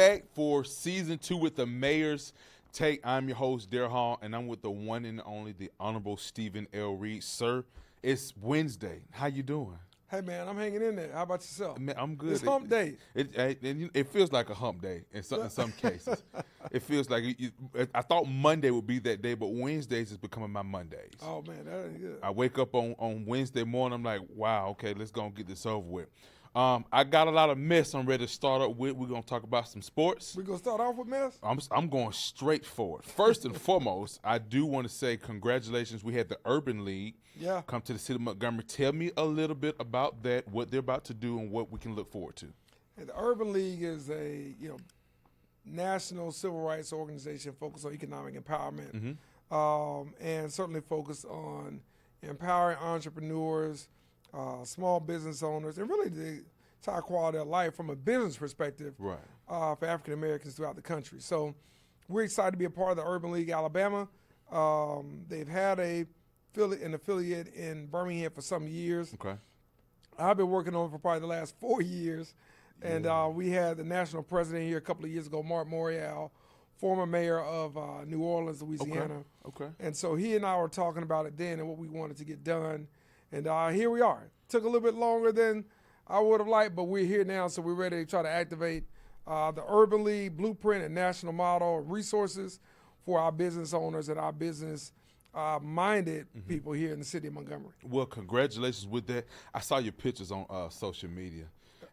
back for season 2 with the Mayor's Take. I'm your host, Darryl Hall, and I'm with the one and only, the Honorable Stephen L. Reed. Sir, it's Wednesday. How you doing? Hey, man, I'm hanging in there. How about yourself? Man, I'm good. It's hump day. It feels like a hump day in some cases. It feels like I thought Monday would be that day, but Wednesdays is becoming my Mondays. Oh, man, that ain't good. I wake up on Wednesday morning, I'm like, wow, okay, let's go and get this over with. I got a lot of mess I'm ready to start up with. We're going to talk about some sports. We're going to start off with mess? I'm going straight forward. First and foremost, I do want to say congratulations. We had the Urban League come to the city of Montgomery. Tell me a little bit about that, what they're about to do, and what we can look forward to. Hey, the Urban League is a national civil rights organization focused on economic empowerment, and certainly focused on empowering entrepreneurs, small business owners, and really the entire quality of life from a business perspective for African Americans throughout the country. So we're excited to be a part of the Urban League Alabama. They've had an affiliate in Birmingham for some years. Okay. I've been working on it for probably the last 4 years. And we had the national president here a couple of years ago, Mark Morial, former mayor of New Orleans, Louisiana. Okay. And so he and I were talking about it then and what we wanted to get done. And here we are. Took a little bit longer than I would have liked, but we're here now, so we're ready to try to activate the Urban League blueprint and national model resources for our business owners and our business-minded people here in the city of Montgomery. Well, congratulations with that. I saw your pictures on social media.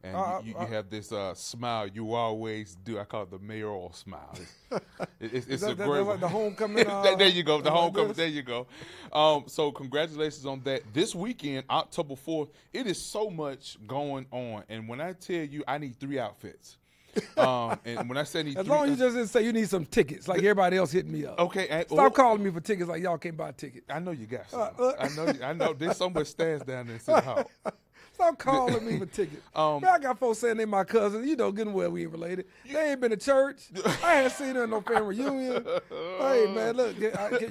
And you have this smile you always do. I call it the mayoral smile. It's a great one. Like the homecoming. There you go. The homecoming. Like there you go. So congratulations on that. This weekend, October 4th, it is so much going on. And when I tell you I need 3 outfits, and when I say need as 3, long as you just didn't say you need some tickets, like everybody else hitting me up. Okay. Stop calling me for tickets like y'all can't buy tickets. I know you got some. I know. There's so much stands down there in City Hall. Stop calling me for tickets. Man, I got folks saying they my cousins. You know good and well we ain't related. They ain't been to church. I ain't seen them at no family reunion. Hey, man, look,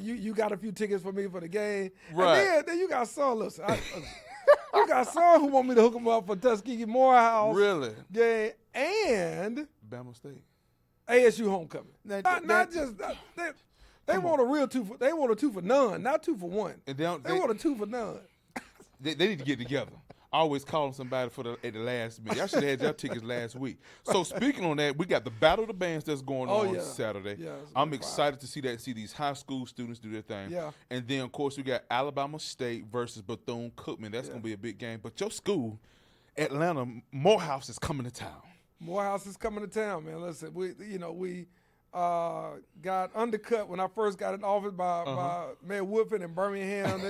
you got a few tickets for me for the game. Right. And then you got some, listen. You got some who want me to hook them up for Tuskegee Morehouse. Really? Yeah, and Bama State. ASU homecoming. Not just they want a real 2 for. They want a 2 for none, not 2 for 1. And they want a 2 for none. They need to get together. I always calling somebody at the last minute. Y'all should have had your tickets last week. So speaking on that, we got the Battle of the Bands that's going on Saturday. Yeah, I'm excited to see these high school students do their thing. Yeah. And then, of course, we got Alabama State versus Bethune-Cookman. That's going to be a big game. But your school, Atlanta, Morehouse is coming to town. Morehouse is coming to town, man. Listen, we got undercut when I first got in office by Mayor Woodford in Birmingham.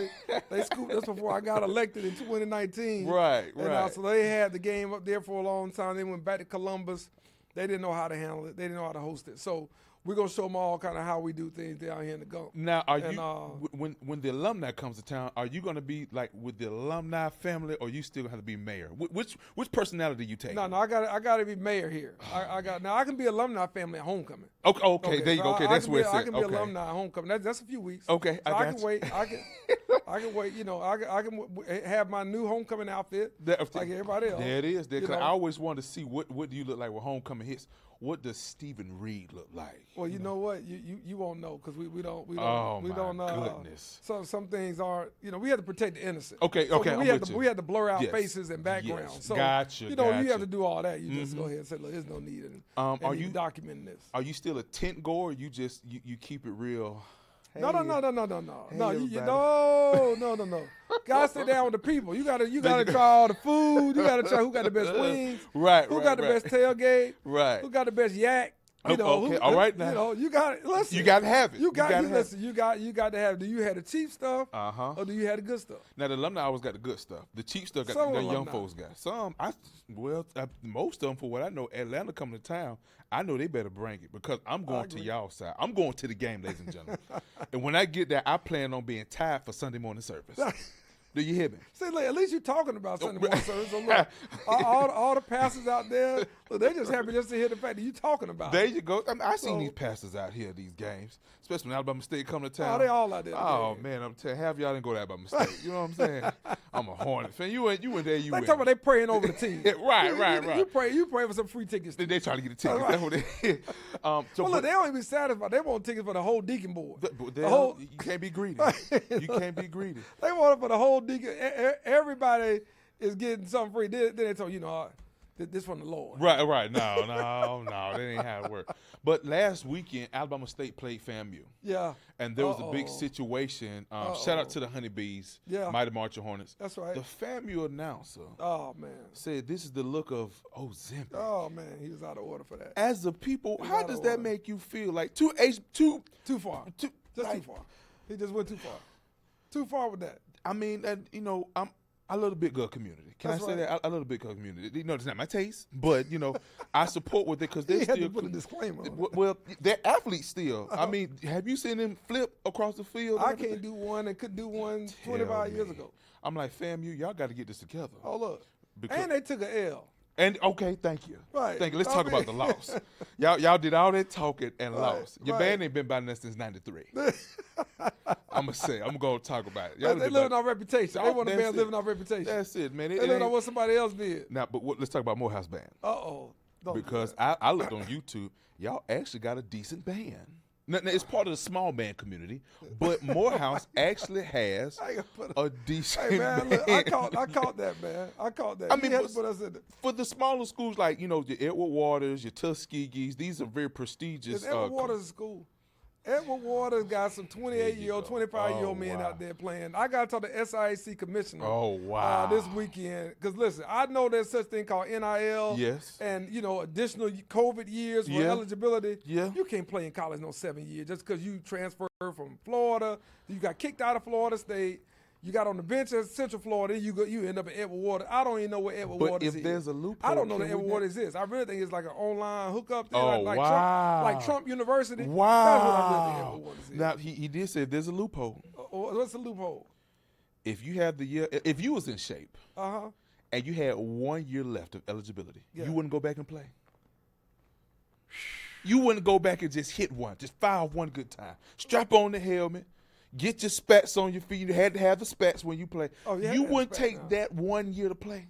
They scooped us before I got elected in 2019. Right. So they had the game up there for a long time. They went back to Columbus. They didn't know how to handle it. They didn't know how to host it. So we're going to show them all kind of how we do things down here in the Gulf. Now, when the alumni comes to town, are you going to be like with the alumni family, or you still have to be mayor? Which personality you take? No, I got to be mayor here. I can be alumni family at homecoming. Okay, there you go. Okay, that's where it's at. I can be alumni at homecoming. That's a few weeks. Okay, so I can wait. I can wait. I can have my new homecoming outfit like everybody else. There it is. I always wanted to see what do you look like when homecoming hits. What does Stephen Reed look like? Well, you know what? You won't know because we don't. Oh, my goodness. Some things aren't. We have to protect the innocent. Okay. So we have to blur out faces and backgrounds. Yes. So gotcha. You have to do all that. You just go ahead and say, look, there's no need in are you documenting this. Are you still a tent goer? Or you just you keep it real? Hey, no. No. Gotta sit down with the people. You gotta try all the food. You gotta try who got the best wings. Right. Who got the best tailgate. Right. Who got the best yak. Okay. All right now. You got it. Listen. You got to have it. You got to have. Do you have the cheap stuff? Or do you have the good stuff? Now the alumni always got the good stuff. The cheap stuff got the young folks got. Some, most of them, for what I know, Atlanta coming to town. I know they better bring it because I'm going to y'all side. I'm going to the game, ladies and gentlemen. And when I get there, I plan on being tired for Sunday morning service. Do you hear me? See, look, at least you're talking about Sunday morning service. So look, all the pastors out there, look, they're just happy just to hear the fact that you're talking about There it. you go. I mean, I seen these pastors out here at these games, especially when Alabama State come to town. Oh, they all out there. Oh man, I'm telling half y'all didn't go to Alabama State. You know what I'm saying? I'm a Hornet fan. You went there. They talking about they praying over the team. right. You pray for some free tickets. They trying to get a ticket. That's what they. Well, look, they don't even be satisfied. They want tickets for the whole deacon board. You can't be greedy. You can't be greedy. They want it for the whole deacon. Everybody is getting something free. Then they told this from the Lord. Right. No, that ain't how it works. But last weekend, Alabama State played FAMU. Yeah. And there was a big situation. Shout out to the Honeybees, Mighty Marching Hornets. That's right. The FAMU announcer said this is the look of Ozempic. Oh, man, he was out of order for that. As a people, how does that make you feel? Like too far. Too far. He just went too far. Too far with that. I mean, I love the Big Gut community. Can I say that? I love the Big Gut community. It's not my taste, but I support with it because they still put a disclaimer on it. Well, they're athletes still. I mean, have you seen them flip across the field? I can't do one and couldn't do one 25 years ago. I'm like, FAMU, y'all got to get this together. Oh, look. And they took an L. And okay, thank you. Right. Thank you. Let's talk about the loss. Y'all did all that talking and lost. Your band ain't been by nothing since '93. I'm gonna talk about it. They living on reputation. They want a band living on reputation. That's it, man. They living on what somebody else did. Now, but let's talk about Morehouse Band. Because I looked on YouTube. Y'all actually got a decent band. Now, it's part of the small band community, but Morehouse actually has a decent band. Look, I caught that, man. I caught that. I mean, put us in for the smaller schools like, your Edward Waters, your Tuskegees, these are very prestigious. Edward Waters is school. Edward Waters got some 28-year-old, 25-year-old men out there playing. I got to talk to SIAC commissioner this weekend. Because, listen, I know there's such thing called NIL and, additional COVID years for eligibility. Yeah. You can't play in college no 7 years just because you transferred from Florida. You got kicked out of Florida State. You got on the bench at Central Florida, you end up at Edward Waters. I don't even know what Edward Waters is. But if there's a loophole, I don't know that Edward Waters is. I really think it's like an online hookup thing, like Trump University. Wow. That's what I really think Edward Waters is. Now, he did say there's a loophole. What's the loophole? If you have if you was in shape and you had 1 year left of eligibility, you wouldn't go back and play. You wouldn't go back and just hit one, just fire one good time. Strap on the helmet. Get your spats on your feet. You had to have the spats when you play. You wouldn't take that 1 year to play.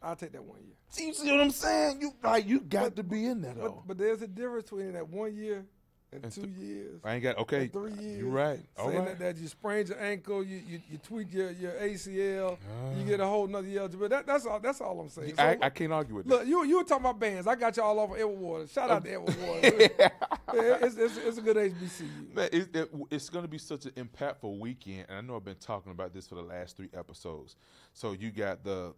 I'll take that 1 year. See what I'm saying? You got to be in there though. But there's a difference between that 1 year and 2 years. I ain't got 3 years. You're right. All right. That you sprained your ankle, you tweak your ACL, you get a whole nother year. But that's all I'm saying. I can't argue with that. Look, you were talking about bands. I got you all over Edward Waters. Shout out to Edward Waters. It's a good HBCU. Man, it's going to be such an impactful weekend, and I know I've been talking about this for the last 3 episodes. So you got the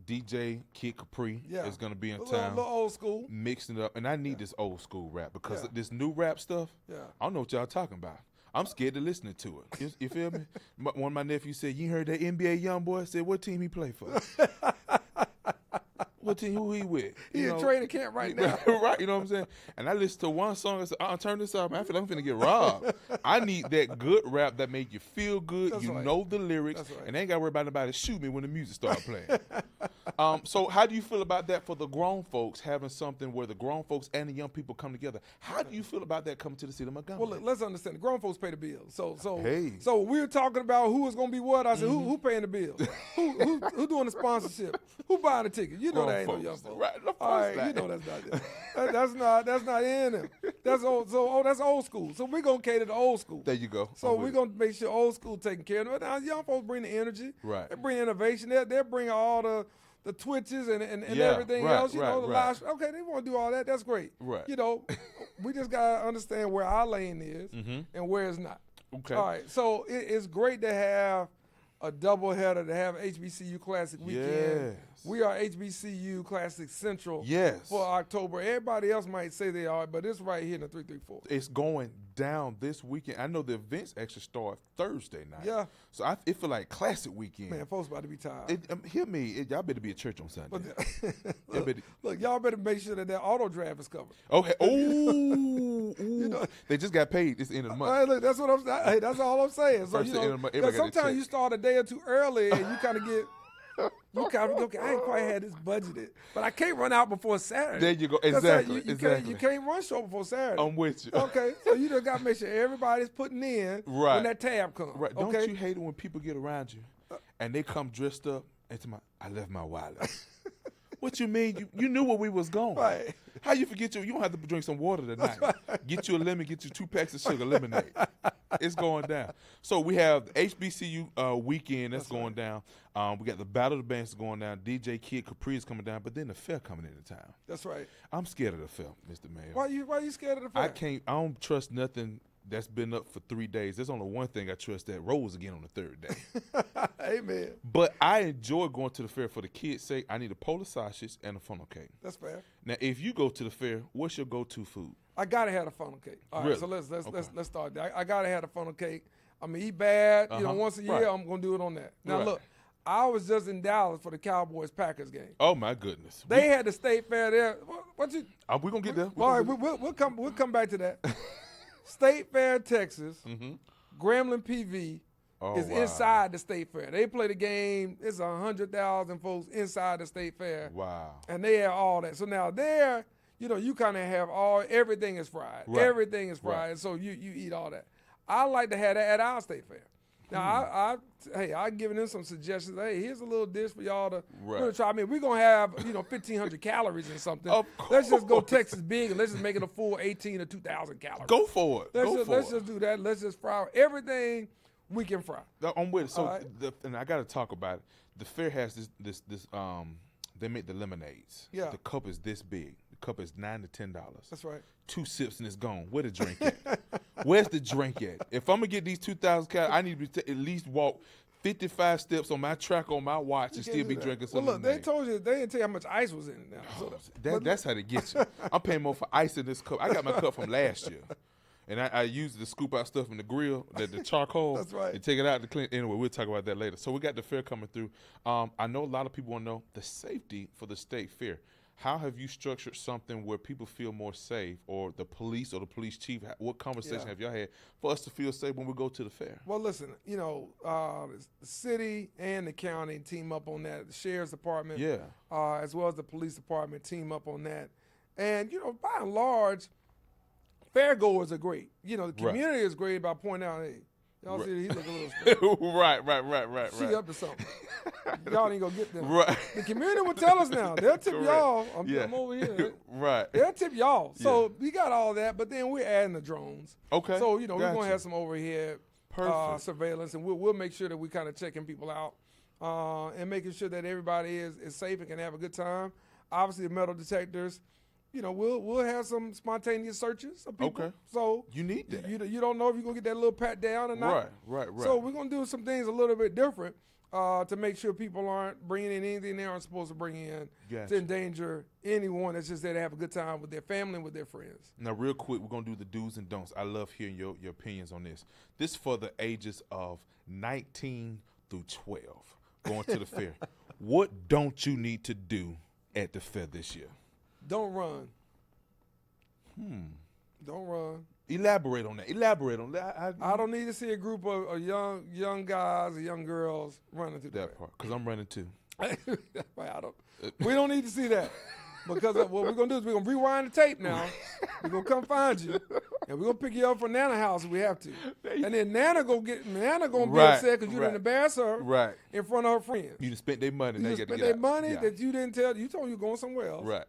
DJ Kid Capri is going to be in town. A little old school. Mixing it up. And I need this old school rap because this new rap stuff, I don't know what y'all talking about. I'm scared to listen to it. You feel me? One of my nephews said, you heard that NBA young boy? I said, what team he play for? What team? Who he with? He in training camp right now. Right, you know what I'm saying? And I listened to one song. I said, I'll turn this off, man. I feel like I'm finna get robbed. I need that good rap that make you feel good. That's know the lyrics. And they ain't got to worry about nobody shoot me when the music start playing. So how do you feel about that for the grown folks, having something where the grown folks and the young people come together? How do you feel about that coming to the city of Montgomery? Well, look, let's understand. The grown folks pay the bills. So we were talking about who was going to be what. I said, who paying the bills? who doing the sponsorship? Who buying the ticket? You know that ain't no young folks. Right, all right, you know that's not that's not in them. That's old. So that's old school. So we're gonna cater to old school. There you go. So we're gonna make sure old school taken care of it. Now young folks bring the energy. Right. They bring innovation. They bring all the twitches and everything else. The live. Okay, they want to do all that. That's great. Right. We just gotta understand where our lane is and where it's not. Okay. All right. So it's great to have a doubleheader, to have HBCU Classic weekend. Yes. We are HBCU Classic Central for October. Everybody else might say they are, but it's right here in the 334. It's going down this weekend. I know the events actually start Thursday night. Yeah. So it feel like Classic weekend. Man, folks about to be tired. Hear me. Y'all better be at church on Sunday. Look, y'all better make sure that auto draft is covered. Okay. Oh. Ooh. They just got paid. It's the end of the month. Look, that's what I'm saying. Hey, that's all I'm saying. So First you the end know, of the month, because everybody got their sometimes you start a day or two early, and you kind of get. You kind of okay. I ain't quite had this budgeted, but I can't run out before Saturday. There you go. Exactly. You can't run short before Saturday. I'm with you. Okay, so you just got to make sure everybody's putting in when that tab comes. Right. Okay? Don't you hate it when people get around you and they come dressed up and I left my wallet. What you mean? You knew where we was going. Right. How you forget you don't have to drink some water tonight. Get you a lemon, get you 2 packs of sugar lemonade. It's going down. So we have the HBCU weekend that's going down. We got the Battle of the Bands going down. DJ Kid Capri is coming down, but then the fair coming into town. That's right. I'm scared of the fair, Mr. Mayor. Why you scared of the fair? I don't trust nothing that's been up for 3 days. There's only one thing I trust, that rolls again on the 3rd day. Amen. But I enjoy going to the fair for the kids' sake. I need a polar sausage and a funnel cake. That's fair. Now, if you go to the fair, what's your go-to food? I gotta have a funnel cake. All right, Really? so let's start there. I gotta have a funnel cake. I'm gonna eat bad, once a year. Right. I'm gonna do it on that. Now Right. look, I was just in Dallas for the Cowboys-Packers game. Oh my goodness! They had the state fair there. What you? We're gonna get there. All right, we'll come back to that. State Fair, Texas. Grambling PV is inside the State Fair. They play the game. It's 100,000 folks inside the State Fair. Wow. And they have all that. So now there, you kind of have everything is fried. Right. Everything is fried. Right. And so you eat all that. I like to have that at our State Fair. Now, I'm giving them some suggestions. Hey, here's a little dish for y'all to really try. I mean, we're going to have, 1,500 calories and something. Let's just go Texas big and let's just make it a full 18 or 2,000 calories. Go for it. Let's just do that. Let's just fry everything we can fry. I'm with it. So, All right. and I got to talk about it. The fair has this they make the lemonades. Yeah. The cup is this big. The cup is $9 to $10. That's right. 2 sips and it's gone. Where the drink at? Where's the drink at? If I'm gonna get these 2,000 calories, I need to at least walk 55 steps on my track on my watch and still be drinking something. Well, look, they didn't tell you how much ice was in it now. So that's how they get you. I'm paying more for ice in this cup. I got my cup from last year. And I used it to scoop out stuff in the grill, the charcoal, That's right. and take it out to clean. Anyway, we'll talk about that later. So we got the fair coming through. I know a lot of people want to know the safety for the state fair. How have you structured something where people feel more safe, or the police or the police chief? What conversation have y'all had for us to feel safe when we go to the fair? Well, listen, the city and the county team up on that. The sheriff's department, as well as the police department team up on that. And, by and large, fairgoers are great. The community is great by pointing out, hey, y'all see he look a little strange. Right. She up to something. Y'all ain't gonna get them. Right. The community will tell us now. They'll tip y'all. I'm over here. Right. They'll tip y'all. So we got all that, but then we're adding the drones. Okay. So, we're going to have some overhead surveillance, and we'll make sure that we're kind of checking people out and making sure that everybody is safe and can have a good time. Obviously, the metal detectors, we'll have some spontaneous searches of people. Okay. So you need that. You don't know if you're going to get that little pat down or not. Right. So we're going to do some things a little bit different to make sure people aren't bringing in anything they aren't supposed to bring in to endanger anyone that's just there to have a good time with their family and with their friends. Now, real quick, we're going to do the do's and don'ts. I love hearing your opinions on this. This for the ages of 19 through 12 going to the fair. What don't you need to do at the fair this year? Don't run. Don't run. Elaborate on that. I don't need to see a group of young guys or young girls running through that part, because I'm running too. We don't need to see that. Because what we're going to do is we're going to rewind the tape now. We're going to come find you. And we're going to pick you up from Nana house if we have to. And then Nana going to be upset because you didn't embarrass her in front of her friends. You just spent their money. You spent their money that you didn't tell. You told you were going somewhere else. Right.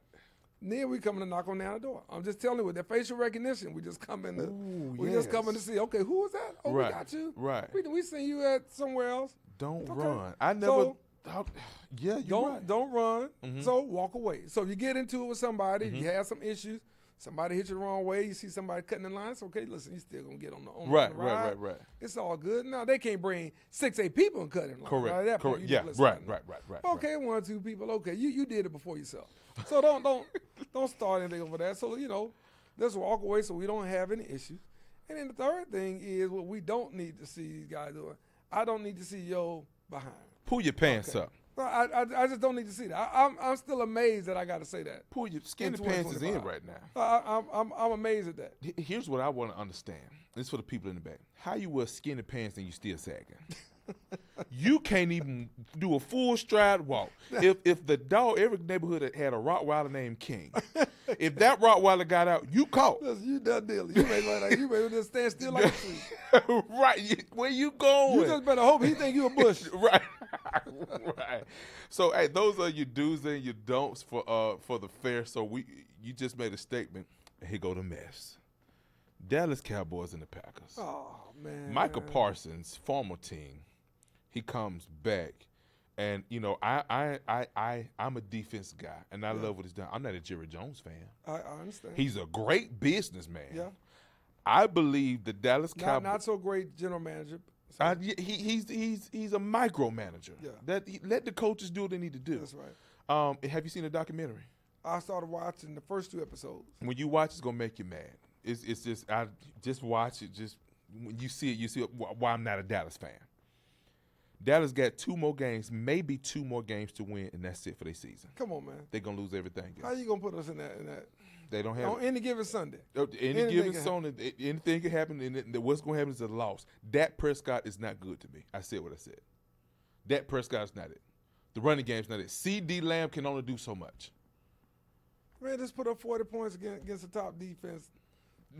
And then we coming to knock on Nana's door. I'm just telling you, with their facial recognition, we just coming to see, okay, who was that? Oh, we got you. Right. We seen you at somewhere else. Don't run. I never. Don't run. So walk away. So if you get into it with somebody, you have some issues, somebody hit you the wrong way, you see somebody cutting in line, it's okay, listen, you still gonna get on the ride. Right. It's all good. Now they can't bring 6-8 people and cut in line. Correct. Point, yeah. Right. Okay, 1 or 2 people. Okay, you did it before yourself. So don't start anything over that. So let's walk away so we don't have any issues. And then the third thing is what we don't need to see these guys doing. I don't need to see yo behind. Pull your pants up. I just don't need to see that. I'm still amazed that I got to say that. Pull your skinny pants is in right now. I'm amazed at that. Here's what I want to understand. This is for the people in the back. How you wear skinny pants and you still sagging? You can't even do a full stride walk. If the dog, every neighborhood that had a Rottweiler named King, if that Rottweiler got out, you caught. Listen, you done dealing. You may just stand still like a tree. Right. Where you going? You just better hope he think you a bush. Right. Right. So, hey, those are your do's and your don'ts for the fair. So you just made a statement. Here go the mess. Dallas Cowboys and the Packers. Oh man. Michael Parsons, former team. He comes back, and you know I'm a defense guy, and I love what he's done. I'm not a Jerry Jones fan. I understand. He's a great businessman. Yeah. I believe the Dallas Cowboys. Not so great general manager. He's a micromanager. Yeah. Let the coaches do what they need to do. That's right. Have you seen the documentary? I started watching the first 2 episodes. When you watch, it's gonna make you mad. It's just watch it. Just when you see it, you see why I'm not a Dallas fan. Dallas got 2 more games, maybe 2 more games to win, and that's it for their season. Come on, man. They're going to lose everything else. How you going to put us in that? They don't have on any given Sunday. Any given Sunday, anything can happen, and what's going to happen is a loss. Dak Prescott is not good to me. I said what I said. Dak Prescott is not it. The running game's not it. C.D. Lamb can only do so much. Man, just put up 40 points against the top defense.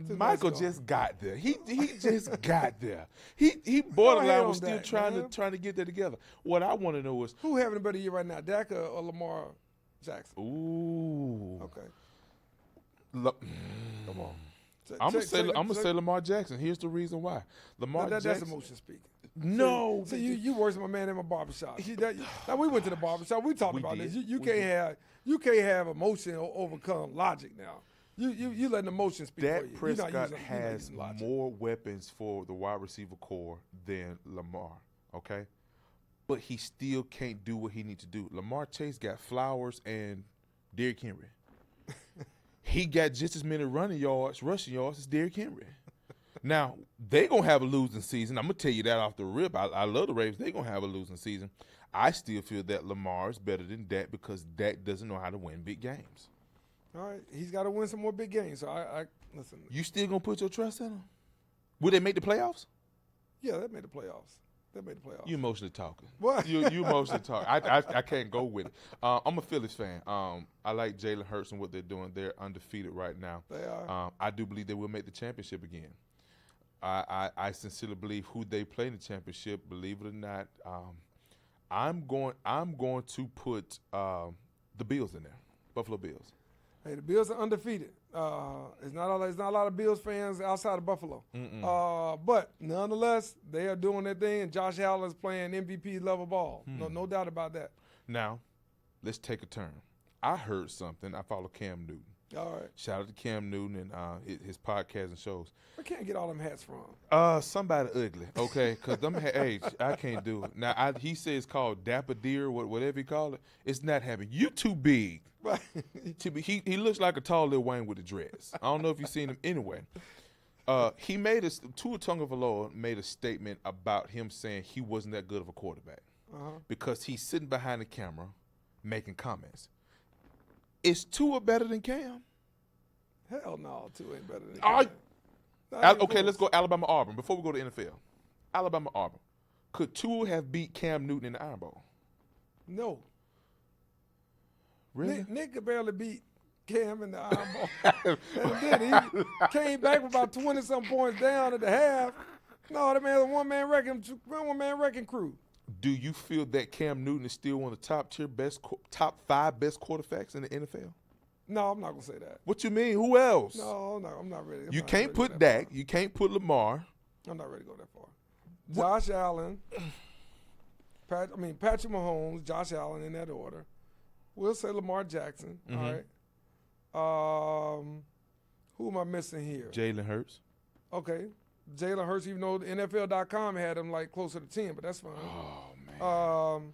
Michael just got there. He just got there. He borderline was still trying to get that together. What I want to know is who having a better year right now, Dak or Lamar Jackson? Ooh. Okay. Come on. I'm gonna say Lamar Jackson. Here's the reason why. Jackson. That's emotion speaking. No. See, you worse than my man in my barbershop. Now we went to the barbershop. We talked about this. You can't have emotion overcome logic now. You letting emotion speak for you. Dak Prescott has more weapons for the wide receiver core than Lamar, okay? But he still can't do what he needs to do. Lamar Chase got Flowers and Derrick Henry. He got just as many rushing yards as Derrick Henry. Now, they're going to have a losing season. I'm going to tell you that off the rip. I love the Ravens. They're going to have a losing season. I still feel that Lamar is better than Dak because Dak doesn't know how to win big games. All right, he's got to win some more big games. So I listen. You still gonna put your trust in him? Will they make the playoffs? Yeah, they made the playoffs. You emotionally talking. What? You emotionally talking. I can't go with it. I'm a Phillies fan. I like Jalen Hurts and what they're doing. They're undefeated right now. They are. I do believe they will make the championship again. I sincerely believe who they play in the championship. Believe it or not, I'm going to put the Bills in there. Buffalo Bills. Hey, the Bills are undefeated. It's not a lot of Bills fans outside of Buffalo. But nonetheless, they are doing their thing, and Josh Allen is playing MVP level ball. No doubt about that. Now, let's take a turn. I heard something. I follow Cam Newton. All right. Shout out to Cam Newton and his podcasts and shows. Where can't get all them hats from? Somebody ugly, okay? Because them hey, I can't do it. Now, he says it's called Dapper Deer, whatever he call it. It's not happening. You too big. Right. He looks like a tall Lil Wayne with a dress. I don't know if you've seen him anyway. He made Tua Tagovailoa made a statement about him saying he wasn't that good of a quarterback because he's sitting behind the camera making comments. Is Tua better than Cam? Hell no, Tua ain't better than Cam. Okay, let's go Alabama-Auburn. Before we go to NFL, Alabama-Auburn. Could Tua have beat Cam Newton in the Iron Bowl? No. Really? Nick could barely beat Cam in the Iron Bowl. And then he came back with about 20-some points down at the half. No, that man's a one-man wrecking crew. Do you feel that Cam Newton is still one of the top 5 best quarterbacks in the NFL? No, I'm not gonna say that. What you mean? Who else? No, I'm not ready. You can't put Dak. You can't put Lamar. I'm not ready to go that far. Josh Allen, Patrick Mahomes, Josh Allen in that order. We'll say Lamar Jackson. All right. Who am I missing here? Jalen Hurts. Okay. Jalen Hurts, even though the NFL.com had him like closer to 10, but that's fine. Oh, man.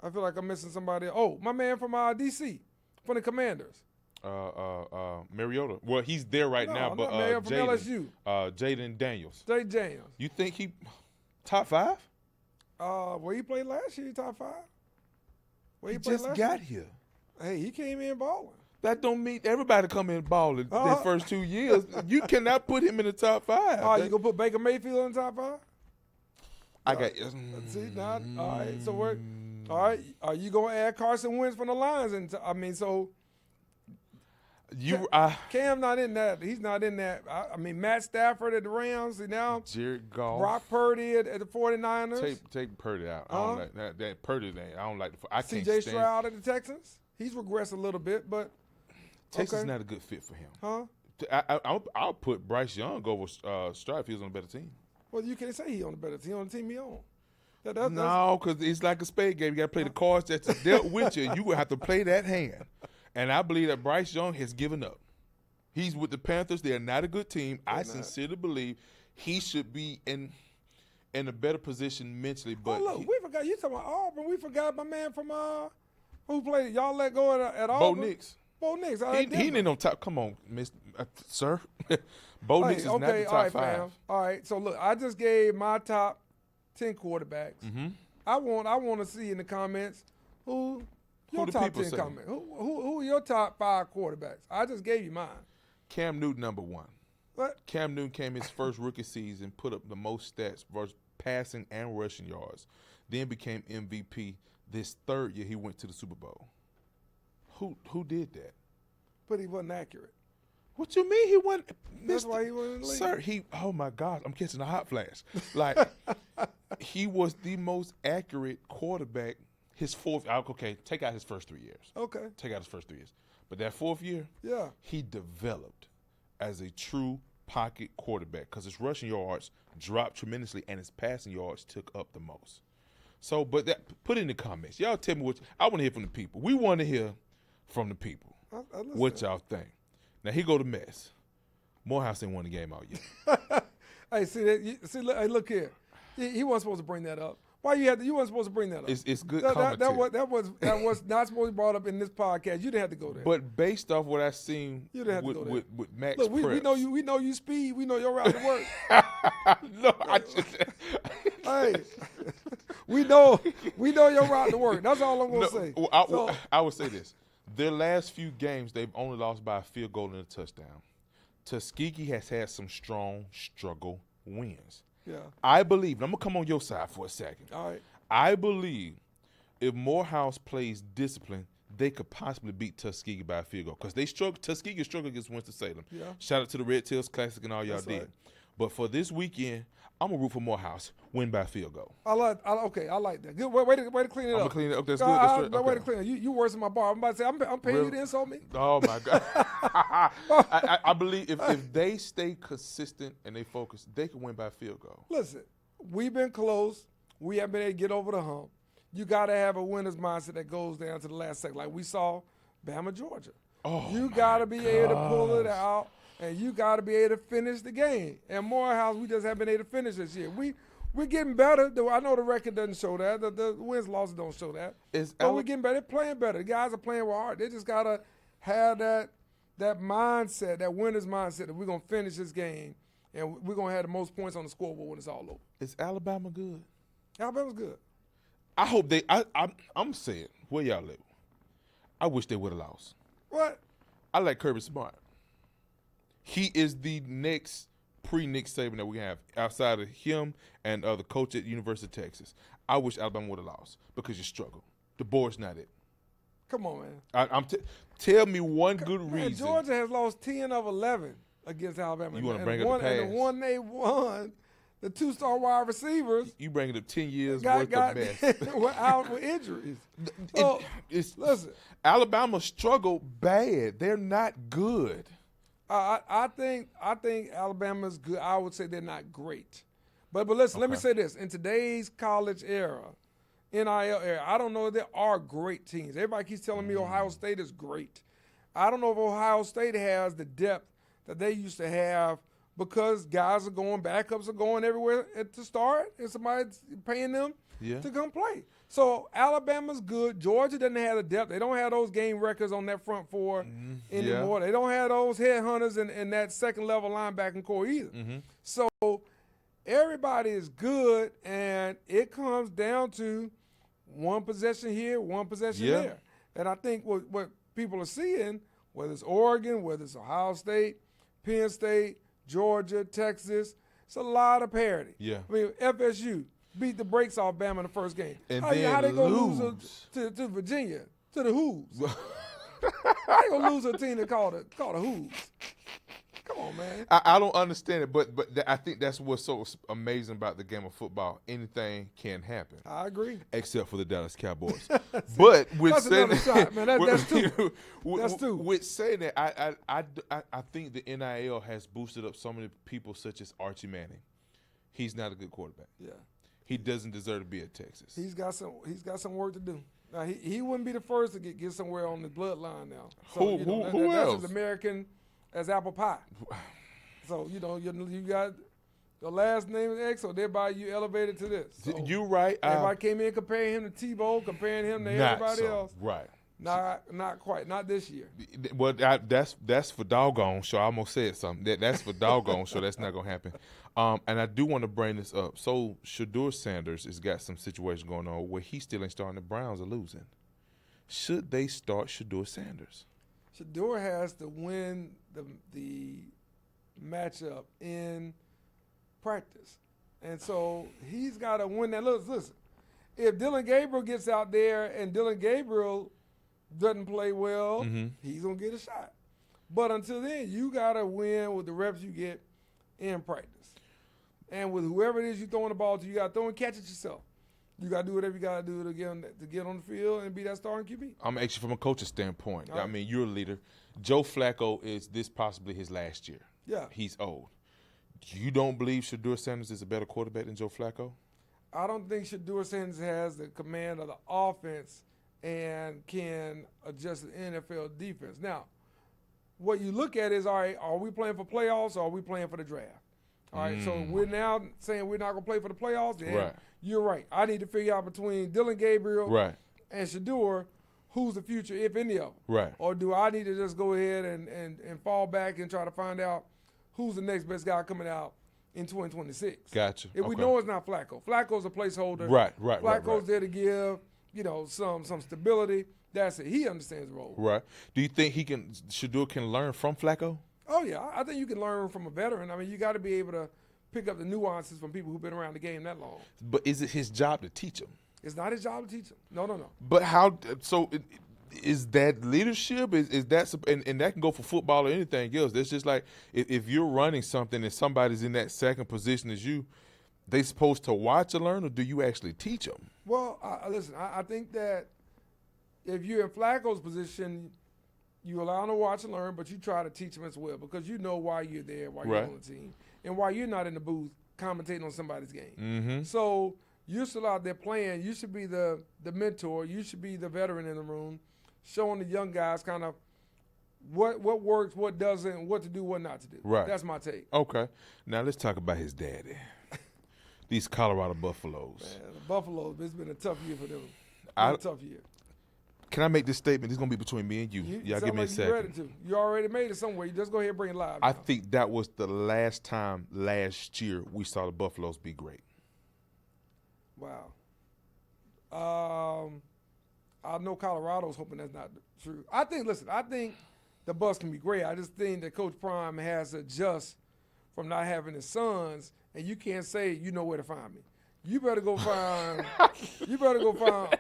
I feel like I'm missing somebody. Oh, my man from D.C., from the Commanders. Mariota. Well, he's there now, but from LSU. Jaden Daniels. Jay Daniels. You think he top 5? Well, he played last year, top 5. Where he just got here. Hey, he came in balling. That don't mean everybody come in balling their first 2 years. You cannot put him in the top 5. Oh, you gonna put Baker Mayfield in the top 5? I got. See, not all right. So we're all right. Are you gonna add Carson Wentz from the Lions? And Cam not in that. He's not in that. I mean, Matt Stafford at the Rams. And now Jared Goff, Brock Purdy at the 49ers. Take Purdy out. I don't like that Purdy thing. I don't like the. I can't CJ Stroud at the Texans. He's regressed a little bit, but Texas is not a good fit for him. Huh? I'll put Bryce Young over Stroud if he was on a better team. Well, you can't say he on the better team. On the team he on. No, because it's like a spade game. You got to play the cards that's dealt with you. You will have to play that hand. And I believe that Bryce Young has given up. He's with the Panthers. They're not a good team. I sincerely believe he should be in a better position mentally. But look, we forgot. You talking about Auburn. We forgot my man from who played. Y'all let go at Auburn. Bo Nix. Bo Nix. He didn't on top. Come on, sir. Bo Nix is not the top 5. Fam. All right. So look, I just gave my top 10 quarterbacks. Mm-hmm. I want to see in the comments who your top 10 comments. Who are your top 5 quarterbacks? I just gave you mine. Cam Newton, number 1. What? Cam Newton came his first rookie season, put up the most stats versus passing and rushing yards, then became MVP. This third year, he went to the Super Bowl. Who did that? But he wasn't accurate. What you mean he wasn't? That's why he wasn't in the league. Sir, oh my God, I'm catching a hot flash. Like, he was the most accurate quarterback his fourth. Okay, take out his first 3 years. Okay. Take out his first 3 years. But that fourth year, he developed as a true pocket quarterback because his rushing yards dropped tremendously and his passing yards took up the most. So, but put in the comments. Y'all tell me I want to hear from the people. We want to hear from the people. What y'all think? Now, he go to Mess. Morehouse ain't won the game out yet. Hey, see that? Hey, look here. He wasn't supposed to bring that up. Why you weren't supposed to bring that up? It's good commentary. That was not supposed to be brought up in this podcast. You didn't have to go there. But based off what I seen with Max Look, we know you speed. We know your route to work. No, I just hey, we know your route to work. That's all I'm gonna say. I would say this. Their last few games, they've only lost by a field goal and a touchdown. Tuskegee has had some strong struggle wins. Yeah. I believe, and I'm going to come on your side for a second. All right. I believe if Morehouse plays discipline, they could possibly beat Tuskegee by a field goal because Tuskegee struggled against Winston-Salem. Yeah. Shout out to the Red Tails Classic and all y'all did. Right. But for this weekend, I'm going to root for Morehouse, win by field goal. I like that. Good way to clean it up. I'm going to clean it up. That's good. Way to clean it up. You worse than my bar. I'm about to say, I'm paying you to insult me. Oh, my God. I believe if they stay consistent and they focus, they can win by field goal. Listen, we've been close. We haven't been able to get over the hump. You got to have a winner's mindset that goes down to the last second, like we saw Bama, Georgia. Oh, you got to be able to pull it out. And you got to be able to finish the game. And Morehouse, we just haven't been able to finish this year. We're getting better. I know the record doesn't show that. The wins, losses don't show that. But we're getting better. They're playing better. The guys are playing with heart. They just got to have that mindset, that winner's mindset that we're going to finish this game and we're going to have the most points on the scoreboard when it's all over. Is Alabama good? Alabama's good. I hope they – I'm saying, where y'all live? I wish they would have lost. What? I like Kirby Smart. He is the next pre-Nick Saban that we have outside of him and the coach at the University of Texas. I wish Alabama would have lost because you struggle. The board's not it. Come on, man. Tell me one good reason. Georgia has lost 10 of 11 against Alabama. You want to bring up the past? And the one they won, the 2-star wide receivers. You bring it up 10 years worth of mess. Were out with injuries. So, listen. Alabama struggled bad. They're not good. I think Alabama's good. I would say they're not great. But listen, let me say this. In today's college era, NIL era, I don't know if there are great teams. Everybody keeps telling me Ohio State is great. I don't know if Ohio State has the depth that they used to have because guys are going, backups are going everywhere to start, and somebody's paying them to come play. So Alabama's good. Georgia doesn't have the depth. They don't have those game records on that front four anymore. They don't have those headhunters and that second-level linebacking core either. Mm-hmm. So everybody is good, and it comes down to one possession here, one possession there. And I think what people are seeing, whether it's Oregon, whether it's Ohio State, Penn State, Georgia, Texas, it's a lot of parity. Yeah. I mean, FSU beat the brakes off Bama in the first game. And how they going to lose to Virginia, to the Hoos? How they going to lose to a team that called the Hoos? Come on, man. I don't understand it, but I think that's what's so amazing about the game of football. Anything can happen. I agree. Except for the Dallas Cowboys. But with that's saying another shot, man. That's two. That's two. With saying that, I think the NIL has boosted up so many people such as Archie Manning. He's not a good quarterback. Yeah. He doesn't deserve to be at Texas. He's got some work to do. Now he wouldn't be the first to get somewhere on the bloodline now. So, who else? That's as American as apple pie. So you got the last name is X, so thereby you elevated to this. So you right. Everybody came in comparing him to Tebow, comparing him to everybody else. Right. Not quite. Not this year. Well, that's for doggone sure. I almost said something. That's for doggone sure. That's not gonna happen. And I do want to bring this up. So Shedeur Sanders has got some situation going on where he's still ain't starting. The Browns are losing. Should they start Shedeur Sanders? Shedeur has to win the matchup in practice, and so he's got to win that. Listen, if Dillon Gabriel gets out there and Dillon Gabriel doesn't play well, he's gonna get a shot. But until then, you gotta win with the reps you get in practice, and with whoever it is you throwing the ball to, you gotta throw and catch it yourself. You got to do whatever you got to do to get on the field and be that starting QB. I'm actually from a coach's standpoint. Right. I mean, you're a leader. Joe Flacco is this possibly his last year. Yeah. He's old. You don't believe Shedeur Sanders is a better quarterback than Joe Flacco? I don't think Shedeur Sanders has the command of the offense and can adjust the NFL defense. Now, what you look at is, all right, are we playing for playoffs or are we playing for the draft? All right, so we're now saying we're not going to play for the playoffs. Then right. You're right. I need to figure out between Dillon Gabriel and Shedeur who's the future, if any of them. Right. Or do I need to just go ahead and fall back and try to find out who's the next best guy coming out in 2026? Gotcha. If we know it's not Flacco. Flacco's a placeholder. Right. Flacco's there to give, some stability. That's it. He understands the role. Right. Do you think Shedeur can learn from Flacco? Oh, yeah. I think you can learn from a veteran. I mean, you got to be able to pick up the nuances from people who've been around the game that long. But is it his job to teach him? It's not his job to teach him. No. But how – so is that leadership? Is that – and that can go for football or anything else. That's just like if you're running something and somebody's in that second position as you, they supposed to watch and learn, or do you actually teach them? Well, listen, I think that if you're in Flacco's position – you allow them to watch and learn, but you try to teach them as well because you know why you're there, why you're on the team, and why you're not in the booth commentating on somebody's game. Mm-hmm. So you're still out there playing. You should be the mentor. You should be the veteran in the room, showing the young guys kind of what works, what doesn't, what to do, what not to do. Right. That's my take. Okay. Now let's talk about his daddy. These Colorado Buffaloes. Man, the Buffaloes, it's been a tough year for them. A tough year. Can I make this statement? This is going to be between me and you. Y'all give me a second. Ready to. You already made it somewhere. You just go ahead and bring it live. I think that was the last time last year we saw the Buffaloes be great. Wow. I know Colorado's hoping that's not true. I think the Bucs can be great. I just think that Coach Prime has to adjust from not having his sons, and you can't say you know where to find me. You better go find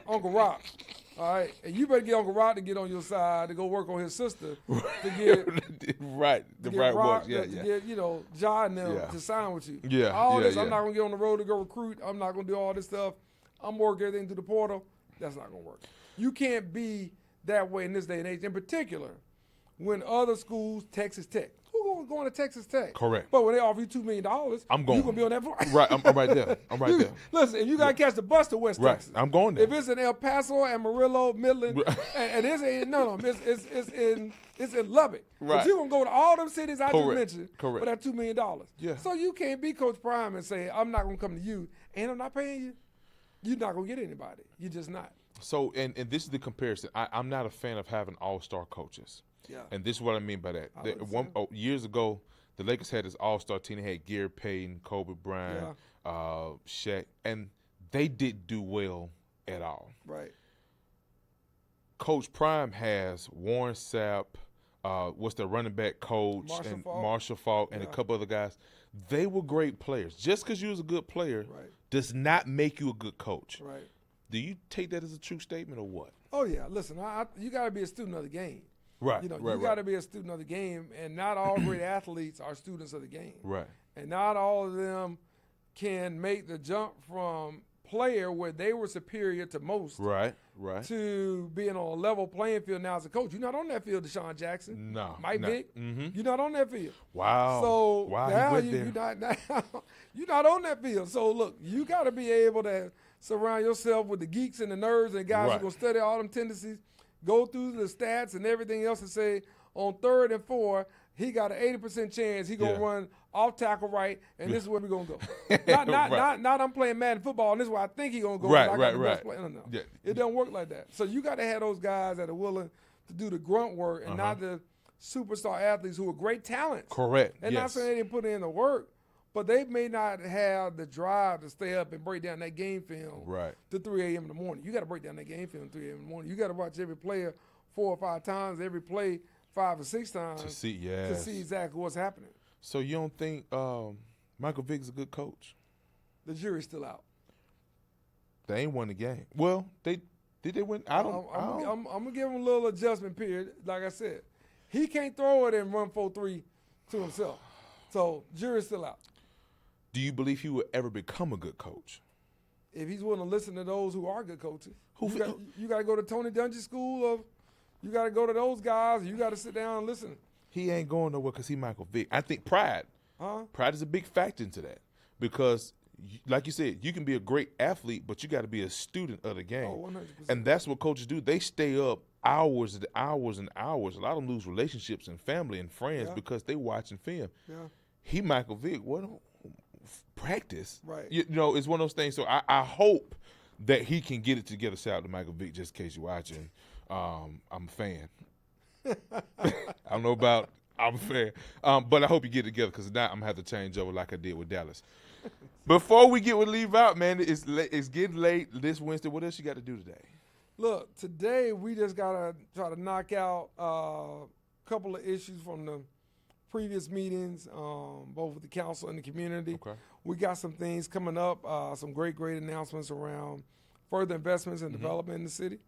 Uncle Rock. All right, and you better get Uncle Rock to get on your side to go work on his sister to get get Ja and them to sign with you. Yeah, I'm not gonna get on the road to go recruit. I'm not gonna do all this stuff. I'm working everything through the portal. That's not gonna work. You can't be that way in this day and age. In particular, when other schools, Texas Tech. Who going to Texas Tech? Correct. But when they offer you $2 million, I'm going. You're going to be on that flight. Right, I'm right there. Listen, if you got to catch the bus to West Texas. I'm going there. If it's in El Paso, Amarillo, Midland, and it's in Lubbock. Right. But you're going to go to all them cities I just mentioned for that $2 million. Yeah. So you can't be Coach Prime and say, I'm not going to come to you, and I'm not paying you. You're not going to get anybody. You're just not. So, and this is the comparison. I'm not a fan of having all-star coaches. Yeah. And this is what I mean by that. Years ago, the Lakers had this all-star team. They had Gary Payton, Kobe Bryant, Shaq, and they didn't do well at all. Right. Coach Prime has Warren Sapp, what's the running back coach, Marshall Faulk, and a couple other guys. They were great players. Just because you was a good player does not make you a good coach. Right. Do you take that as a true statement or what? Oh, yeah. Listen, you got to be a student of the game. Right. You got to be a student of the game, and not all great athletes are students of the game. Right. And not all of them can make the jump from player where they were superior to most to being on a level playing field now as a coach. You're not on that field, Deshaun Jackson. No. Mike Vick. You're not on that field. Wow. So now you're not on that field. So look, you got to be able to surround yourself with the geeks and the nerds and guys who are going to study all them tendencies, go through the stats and everything else and say on 3rd and 4, he got an 80% chance he going to run off tackle right, and this is where we're going to go. Not I'm playing Madden football, and this is where I think he's going to go. Right. No. Yeah. It doesn't work like that. So you got to have those guys that are willing to do the grunt work and not the superstar athletes who are great talents. Correct. And not saying they didn't put in the work, but they may not have the drive to stay up and break down that game film to 3 a.m. in the morning. You got to break down that game film at 3 a.m. in the morning. You got to watch every player 4 or 5 times, every play 5 or 6 times to see exactly what's happening. So you don't think Michael Vick is a good coach? The jury's still out. They ain't won the game. Well, did they win? I'm gonna give him a little adjustment period. Like I said, he can't throw it and run 4-3 to himself. So jury's still out. Do you believe he will ever become a good coach? If he's willing to listen to those who are good coaches, you got to go to Tony Dungy's school of. You got to go to those guys. You got to sit down and listen. He ain't going nowhere because he Michael Vick. I think pride is a big factor into that because, like you said, you can be a great athlete, but you got to be a student of the game. Oh, 100%. And that's what coaches do. They stay up hours and hours and hours. A lot of them lose relationships and family and friends because they watching film. Yeah. He Michael Vick. What practice? Right. It's one of those things. So I hope that he can get it together. Shout out to Michael Vick, just in case you're watching. I'm a fan. I don't know about I'm a fan. But I hope you get it together because now I'm going to have to change over like I did with Dallas. Before we leave out, man, it's getting late this Wednesday. What else you got to do today? Look, today we just got to try to knock out a couple of issues from the previous meetings, both with the council and the community. Okay. We got some things coming up, some great announcements around further investments and development in the city.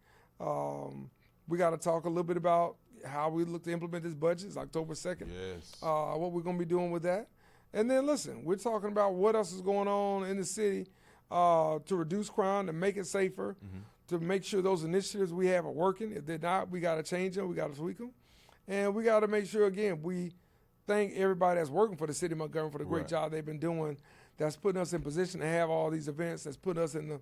We got to talk a little bit about how we look to implement this budget. It's October 2nd. Yes. What we're going to be doing with that. And then, listen, we're talking about what else is going on in the city to reduce crime, to make it safer, to make sure those initiatives we have are working. If they're not, we got to change them. We got to tweak them. And we got to make sure, again, we thank everybody that's working for the city of Montgomery for the great job they've been doing that's putting us in position to have all these events, that's putting us in the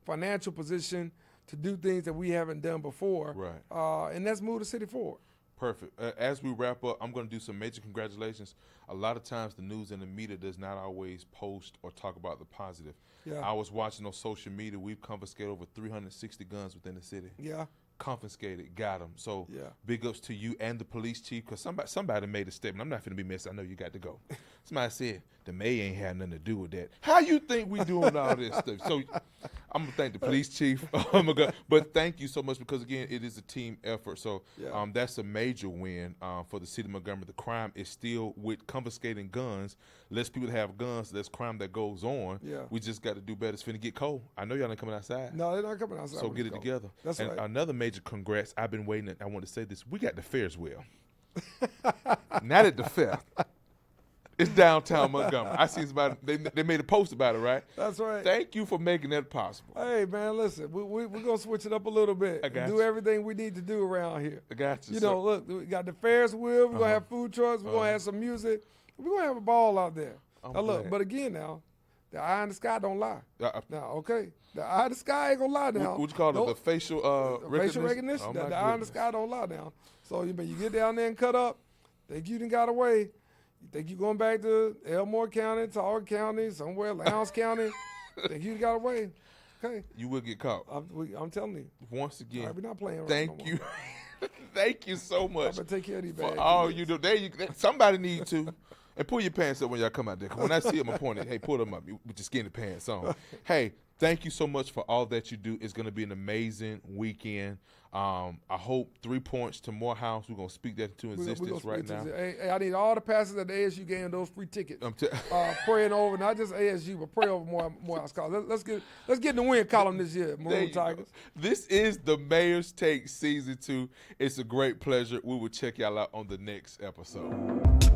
financial position to do things that we haven't done before. Right. And that's move the city forward. Perfect. As we wrap up, I'm going to do some major congratulations. A lot of times the news and the media does not always post or talk about the positive. Yeah. I was watching on social media. We've confiscated over 360 guns within the city. Yeah. Confiscated, got them. So big ups to you and the police chief because somebody made a statement. I'm not going to be messy. I know you got to go. Somebody said the mayor ain't had nothing to do with that. How you think we doing all this stuff? So I'm going to thank the police chief. Oh my God. But thank you so much because, again, it is a team effort. So that's a major win for the city of Montgomery. The crime is still with confiscating guns. Less people have guns, less crime that goes on. Yeah. We just got to do better. It's finna get cold. I know y'all ain't coming outside. No, they're not coming outside. So get it together. That's right. Another major congrats. I've been waiting. I want to say this. We got the Ferris wheel. Not at the fair. It's downtown Montgomery. I see somebody. They made a post about it, right? That's right. Thank you for making that possible. Hey, man, listen. We're going to switch it up a little bit. I got do everything we need to do around here. I got you. You know, look, we got the Ferris wheel. We're going to have food trucks. We're going to have some music. We're going to have a ball out there. Now, look, but again now, the eye in the sky don't lie. Now, okay? The eye in the sky ain't going to lie now. What you call it? The facial recognition? Facial recognition. Oh, the eye in the sky don't lie now. So, you get down there and cut up. Think you done got away. You think you're going back to Elmore County, Tarrant County, somewhere, Lowndes County. Think you got away. Okay. You will get caught. I'm telling you. Once again, right, we're not playing around thank you. Thank you so much. I'm going to take care of these bags. Oh, you do. Somebody need to. And pull your pants up when y'all come out there. 'Cause when I see them, I'm pointing, hey, pull them up with your skinny pants on. Hey, Thank you so much for all that you do. It's going to be an amazing weekend. I hope 3 points to Morehouse. We're going to speak that into existence right now. Hey, I need all the pastors at the ASU game those free tickets. Praying over not just ASU, but pray over Morehouse College. Let's get in the win column this year, Maroon Tigers. This is the Mayor's Take Season 2. It's a great pleasure. We will check y'all out on the next episode.